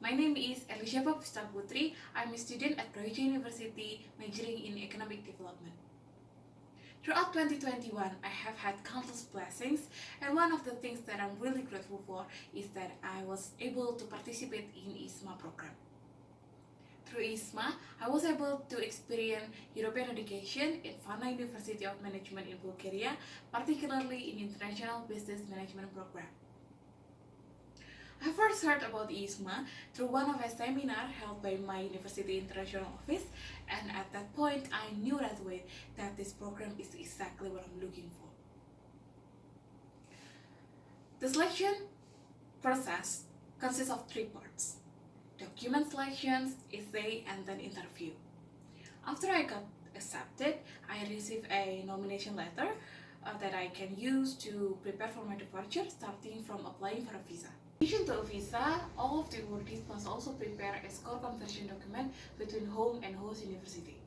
My name is Elizabeth Putri. I'm a student at Croatia University majoring in economic development. Throughout 2021, I have had countless blessings, and one of the things that I'm really grateful for is that I was able to participate in IISMA program. Through IISMA, I was able to experience European education in Varna University of Management in Bulgaria, particularly in International Business Management program. I first heard about IISMA through one of a seminar held by my university international office, and at that point I knew right away that this program is exactly what I'm looking for. The selection process consists of three parts: document selections, essay, and then interview. After I got accepted, I received a nomination letter that I can use to prepare for my departure, starting from applying for a visa. In addition to a visa, all of the awardees must also prepare a score conversion document between home and host university.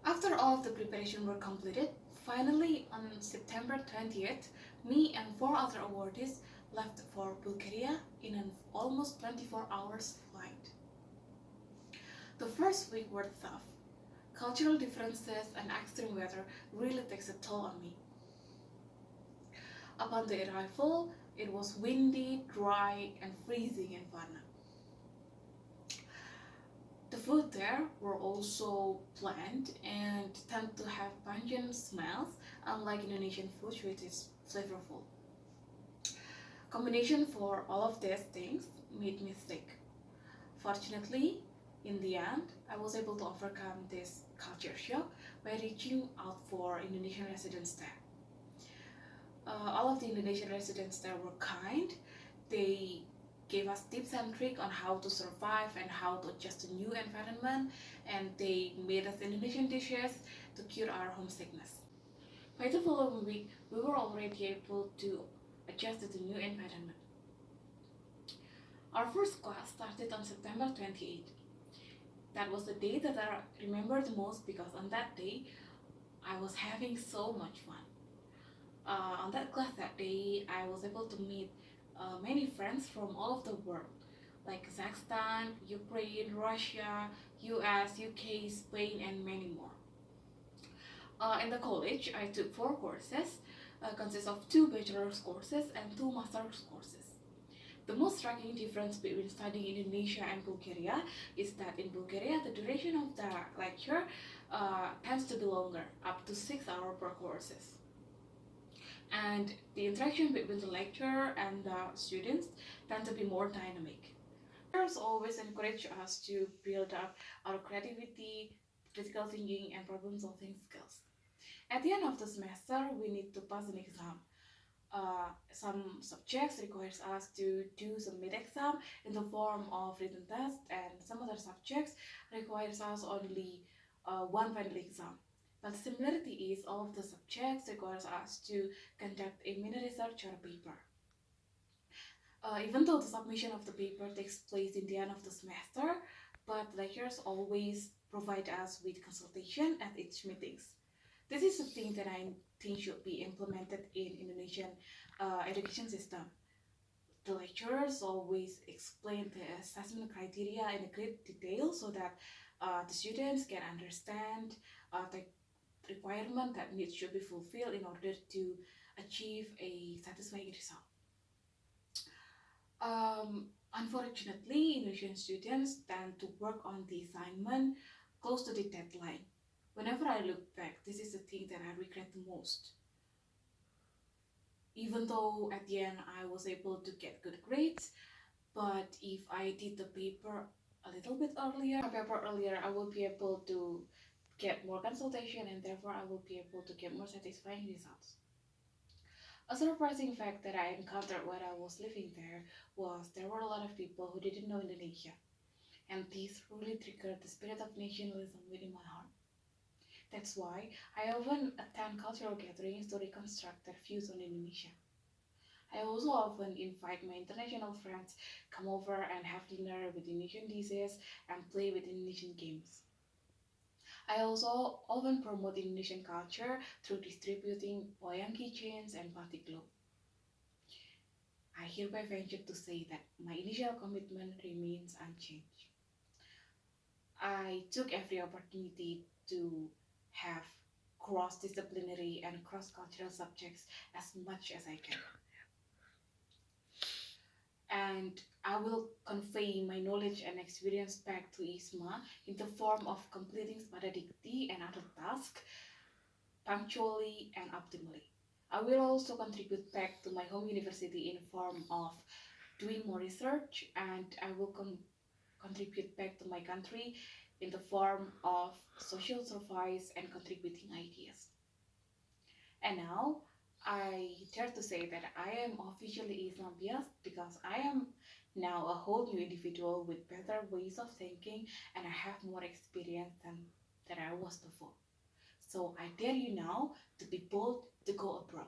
After all of the preparation were completed, finally on September 20th, me and 4 other awardees left for Bulgaria in an almost 24 hours flight. The first week were tough. Cultural differences and extreme weather really takes a toll on me. Upon the arrival, it was windy, dry, and freezing in Varna. The food there were also bland and tend to have pungent smells, unlike Indonesian food, which is flavorful. Combination for all of these things made me sick. Fortunately, in the end, I was able to overcome this culture shock by reaching out for Indonesian residents there. All of the Indonesian residents there were kind. They gave us tips and tricks on how to survive and how to adjust to new environment, and they made us Indonesian dishes to cure our homesickness. By the following week, we were already able to adjust to the new environment. Our first class started on September 28th. That was the day that I remember the most because on that day, I was having so much fun. On that class that day, I was able to meet many friends from all of the world, like Kazakhstan, Ukraine, Russia, US, UK, Spain, and many more. In the college, I took 4 courses, consist of 2 bachelor's courses and 2 master's courses. The most striking difference between studying in Indonesia and Bulgaria is that in Bulgaria, the duration of the lecture tends to be longer, up to 6 hours per courses. And the interaction between the lecturer and the students tend to be more dynamic. Teachers always encourage us to build up our creativity, critical thinking, and problem solving skills. At the end of the semester, we need to pass an exam. Some subjects requires us to do some mid-exam in the form of written test, and some other subjects requires us only one final exam. But the similarity is all of the subjects requires us to conduct a mini research or a paper. Even though the submission of the paper takes place in the end of the semester, but lecturers always provide us with consultation at each meetings. This is a thing that I think should be implemented in Indonesian education system. The lecturers always explain the assessment criteria in a great detail so that the students can understand the requirement that needs to be fulfilled in order to achieve a satisfying result. Unfortunately, Indonesian students tend to work on the assignment close to the deadline. Whenever I look back, this is the thing that I regret the most. Even though at the end I was able to get good grades, but if I did the paper a little bit earlier, I will be able to get more consultation, and therefore I will be able to get more satisfying results. A surprising fact that I encountered when I was living there was there were a lot of people who didn't know Indonesia, and this really triggered the spirit of nationalism within my heart. That's why I often attend cultural gatherings to reconstruct their views on Indonesia. I also often invite my international friends come over and have dinner with Indonesian dishes and play with Indonesian games. I also often promote Indonesian culture through distributing wayang keychains and batik globe. I hereby venture to say that my initial commitment remains unchanged. I took every opportunity to have cross-disciplinary and cross-cultural subjects as much as I can. And I will convey my knowledge and experience back to IISMA in the form of completing Spadadikti and other tasks punctually and optimally. I will also contribute back to my home university in form of doing more research, and I will contribute back to my country in the form of social service and contributing ideas. And now I dare to say that I am officially Islam biased because I am now a whole new individual with better ways of thinking, and I have more experience than I was before. So I dare you now to be bold to go abroad.